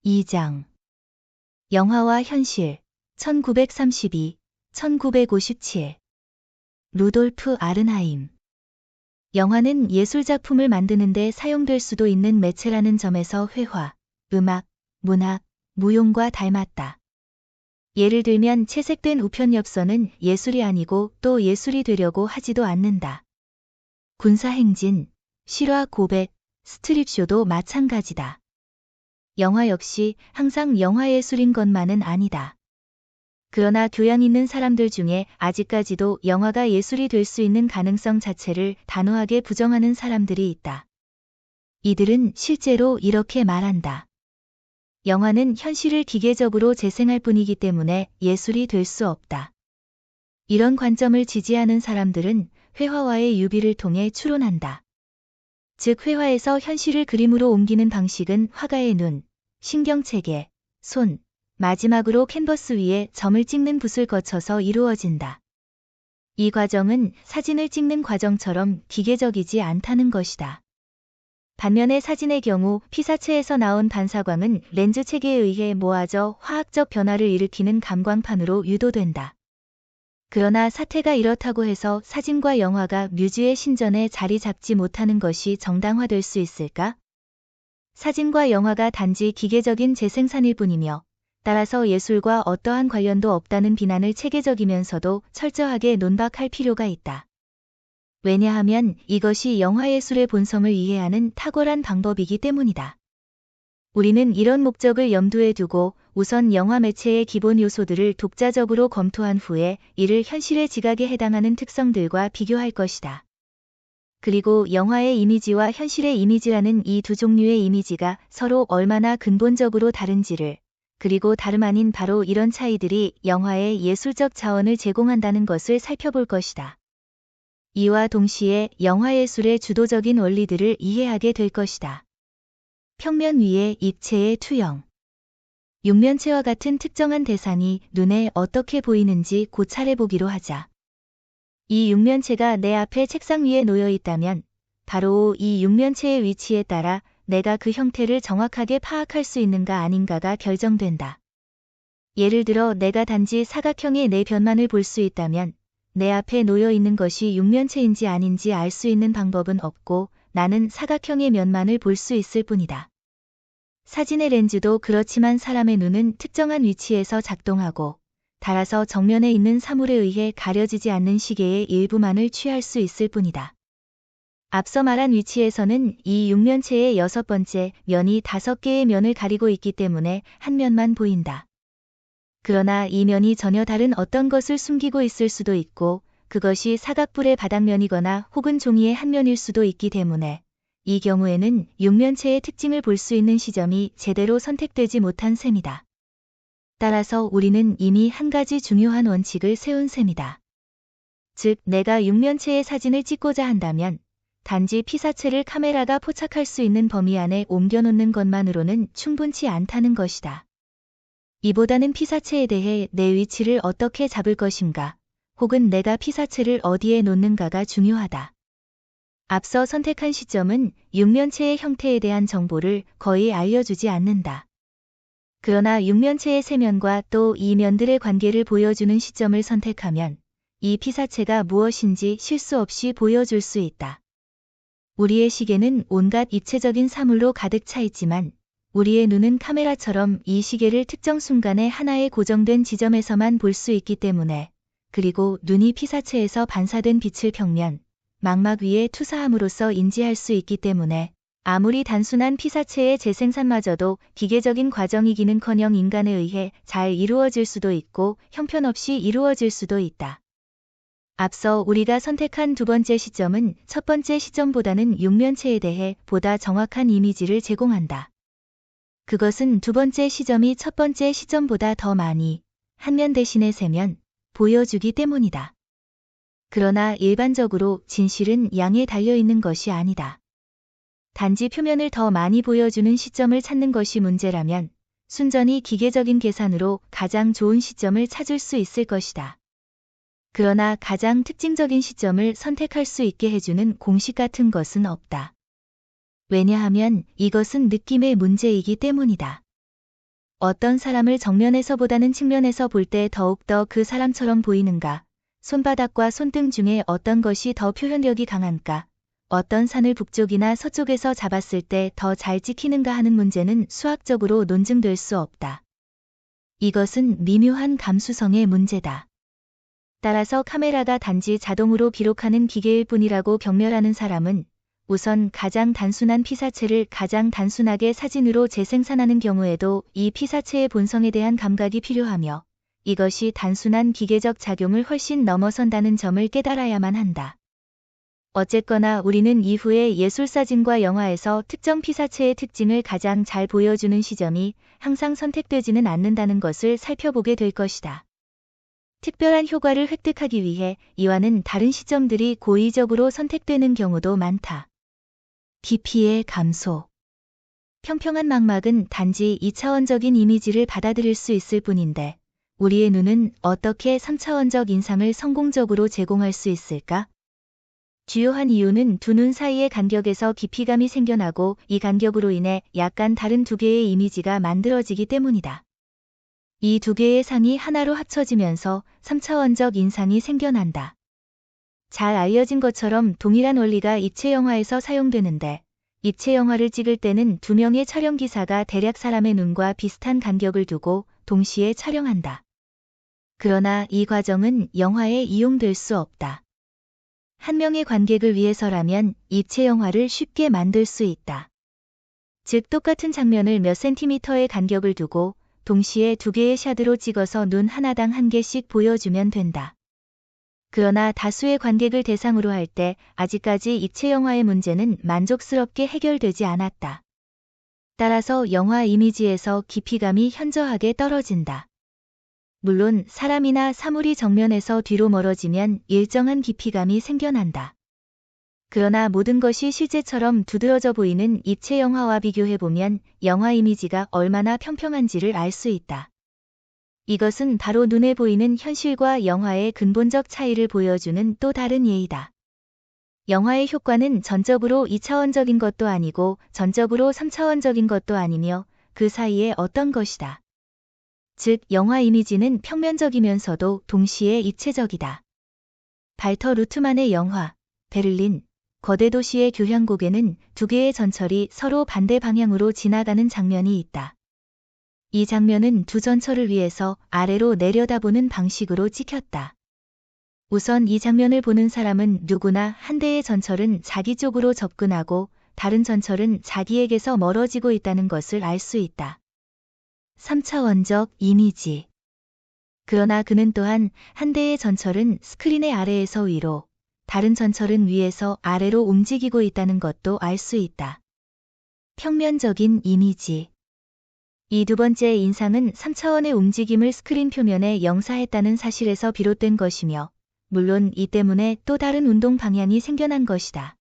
2장 영화와 현실 1932, 1957 루돌프 아른하임 영화는 예술작품을 만드는 데 사용될 수도 있는 매체라는 점에서 회화, 음악, 문학, 무용과 닮았다. 예를 들면 채색된 우편엽서는 예술이 아니고 또 예술이 되려고 하지도 않는다. 군사행진, 실화 고백, 스트립쇼도 마찬가지다. 영화 역시 항상 영화예술인 것만은 아니다. 그러나 교양 있는 사람들 중에 아직까지도 영화가 예술이 될 수 있는 가능성 자체를 단호하게 부정하는 사람들이 있다. 이들은 실제로 이렇게 말한다. 영화는 현실을 기계적으로 재생할 뿐이기 때문에 예술이 될 수 없다. 이런 관점을 지지하는 사람들은 회화와의 유비를 통해 추론한다. 즉 회화에서 현실을 그림으로 옮기는 방식은 화가의 눈, 신경체계, 손, 마지막으로 캔버스 위에 점을 찍는 붓을 거쳐서 이루어진다. 이 과정은 사진을 찍는 과정처럼 기계적이지 않다는 것이다. 반면에 사진의 경우 피사체에서 나온 반사광은 렌즈 체계에 의해 모아져 화학적 변화를 일으키는 감광판으로 유도된다. 그러나 사태가 이렇다고 해서 사진과 영화가 뮤즈의 신전에 자리 잡지 못하는 것이 정당화될 수 있을까? 사진과 영화가 단지 기계적인 재생산일 뿐이며 따라서 예술과 어떠한 관련도 없다는 비난을 체계적이면서도 철저하게 논박할 필요가 있다. 왜냐하면 이것이 영화예술의 본성을 이해하는 탁월한 방법이기 때문이다. 우리는 이런 목적을 염두에 두고 우선 영화 매체의 기본 요소들을 독자적으로 검토한 후에 이를 현실의 지각에 해당하는 특성들과 비교할 것이다. 그리고 영화의 이미지와 현실의 이미지라는 이 두 종류의 이미지가 서로 얼마나 근본적으로 다른지를, 그리고 다름 아닌 바로 이런 차이들이 영화의 예술적 자원을 제공한다는 것을 살펴볼 것이다. 이와 동시에 영화예술의 주도적인 원리들을 이해하게 될 것이다. 평면 위에 입체의 투영. 육면체와 같은 특정한 대상이 눈에 어떻게 보이는지 고찰해 보기로 하자. 이 육면체가 내 앞에 책상 위에 놓여 있다면 바로 이 육면체의 위치에 따라 내가 그 형태를 정확하게 파악할 수 있는가 아닌가가 결정된다. 예를 들어 내가 단지 사각형의 내 변만을 볼 수 있다면 내 앞에 놓여 있는 것이 육면체인지 아닌지 알 수 있는 방법은 없고 나는 사각형의 면만을 볼 수 있을 뿐이다. 사진의 렌즈도 그렇지만 사람의 눈은 특정한 위치에서 작동하고 달아서 정면에 있는 사물에 의해 가려지지 않는 시계의 일부만을 취할 수 있을 뿐이다. 앞서 말한 위치에서는 이 육면체의 6번째 면이 5개의 면을 가리고 있기 때문에 한 면만 보인다. 그러나 이 면이 전혀 다른 어떤 것을 숨기고 있을 수도 있고 그것이 사각뿔의 바닥면이거나 혹은 종이의 한 면일 수도 있기 때문에 이 경우에는 육면체의 특징을 볼 수 있는 시점이 제대로 선택되지 못한 셈이다. 따라서 우리는 이미 한 가지 중요한 원칙을 세운 셈이다. 즉, 내가 육면체의 사진을 찍고자 한다면 단지 피사체를 카메라가 포착할 수 있는 범위 안에 옮겨놓는 것만으로는 충분치 않다는 것이다. 이보다는 피사체에 대해 내 위치를 어떻게 잡을 것인가, 혹은 내가 피사체를 어디에 놓는가가 중요하다. 앞서 선택한 시점은 육면체의 형태에 대한 정보를 거의 알려주지 않는다. 그러나 육면체의 세면과 또 이 면들의 관계를 보여주는 시점을 선택하면 이 피사체가 무엇인지 실수 없이 보여줄 수 있다. 우리의 시계는 온갖 입체적인 사물로 가득 차 있지만 우리의 눈은 카메라처럼 이 시계를 특정 순간에 하나의 고정된 지점에서만 볼 수 있기 때문에 그리고 눈이 피사체에서 반사된 빛을 평면, 망막 위에 투사함으로써 인지할 수 있기 때문에 아무리 단순한 피사체의 재생산마저도 기계적인 과정이기는커녕 인간에 의해 잘 이루어질 수도 있고 형편없이 이루어질 수도 있다. 앞서 우리가 선택한 두 번째 시점은 첫 번째 시점보다는 육면체에 대해 보다 정확한 이미지를 제공한다. 그것은 두 번째 시점이 첫 번째 시점보다 더 많이, 한 면 대신에 세 면, 보여주기 때문이다. 그러나 일반적으로 진실은 양에 달려있는 것이 아니다. 단지 표면을 더 많이 보여주는 시점을 찾는 것이 문제라면 순전히 기계적인 계산으로 가장 좋은 시점을 찾을 수 있을 것이다. 그러나 가장 특징적인 시점을 선택할 수 있게 해주는 공식 같은 것은 없다. 왜냐하면 이것은 느낌의 문제이기 때문이다. 어떤 사람을 정면에서보다는 측면에서 볼 때 더욱더 그 사람처럼 보이는가? 손바닥과 손등 중에 어떤 것이 더 표현력이 강한가? 어떤 산을 북쪽이나 서쪽에서 잡았을 때 더 잘 찍히는가 하는 문제는 수학적으로 논증될 수 없다. 이것은 미묘한 감수성의 문제다. 따라서 카메라가 단지 자동으로 기록하는 기계일 뿐이라고 경멸하는 사람은 우선 가장 단순한 피사체를 가장 단순하게 사진으로 재생산하는 경우에도 이 피사체의 본성에 대한 감각이 필요하며 이것이 단순한 기계적 작용을 훨씬 넘어선다는 점을 깨달아야만 한다. 어쨌거나 우리는 이후에 예술사진과 영화에서 특정 피사체의 특징을 가장 잘 보여주는 시점이 항상 선택되지는 않는다는 것을 살펴보게 될 것이다. 특별한 효과를 획득하기 위해 이와는 다른 시점들이 고의적으로 선택되는 경우도 많다. 깊이의 감소. 평평한 망막은 단지 2차원적인 이미지를 받아들일 수 있을 뿐인데 우리의 눈은 어떻게 3차원적 인상을 성공적으로 제공할 수 있을까? 주요한 이유는 두 눈 사이의 간격에서 깊이감이 생겨나고 이 간격으로 인해 약간 다른 두 개의 이미지가 만들어지기 때문이다. 이 두 개의 상이 하나로 합쳐지면서 3차원적 인상이 생겨난다. 잘 알려진 것처럼 동일한 원리가 입체영화에서 사용되는데 입체영화를 찍을 때는 두 명의 촬영기사가 대략 사람의 눈과 비슷한 간격을 두고 동시에 촬영한다. 그러나 이 과정은 영화에 이용될 수 없다. 한 명의 관객을 위해서라면 입체영화를 쉽게 만들 수 있다. 즉 똑같은 장면을 몇 센티미터의 간격을 두고 동시에 두 개의 샷으로 찍어서 눈 하나당 한 개씩 보여주면 된다. 그러나 다수의 관객을 대상으로 할 때 아직까지 입체영화의 문제는 만족스럽게 해결되지 않았다. 따라서 영화 이미지에서 깊이감이 현저하게 떨어진다. 물론 사람이나 사물이 정면에서 뒤로 멀어지면 일정한 깊이감이 생겨난다. 그러나 모든 것이 실제처럼 두드러져 보이는 입체영화와 비교해보면 영화 이미지가 얼마나 평평한지를 알 수 있다. 이것은 바로 눈에 보이는 현실과 영화의 근본적 차이를 보여주는 또 다른 예이다. 영화의 효과는 전적으로 2차원적인 것도 아니고 전적으로 3차원적인 것도 아니며 그 사이에 어떤 것이다. 즉, 영화 이미지는 평면적이면서도 동시에 입체적이다. 발터 루트만의 영화, 베를린, 거대 도시의 교향곡에는 두 개의 전철이 서로 반대 방향으로 지나가는 장면이 있다. 이 장면은 두 전철을 위해서 아래로 내려다보는 방식으로 찍혔다. 우선 이 장면을 보는 사람은 누구나 한 대의 전철은 자기 쪽으로 접근하고 다른 전철은 자기에게서 멀어지고 있다는 것을 알 수 있다. 3차원적 이미지. 그러나 그는 또한 한 대의 전철은 스크린의 아래에서 위로, 다른 전철은 위에서 아래로 움직이고 있다는 것도 알 수 있다. 평면적인 이미지. 이 두 번째 인상은 3차원의 움직임을 스크린 표면에 영사했다는 사실에서 비롯된 것이며, 물론 이 때문에 또 다른 운동 방향이 생겨난 것이다.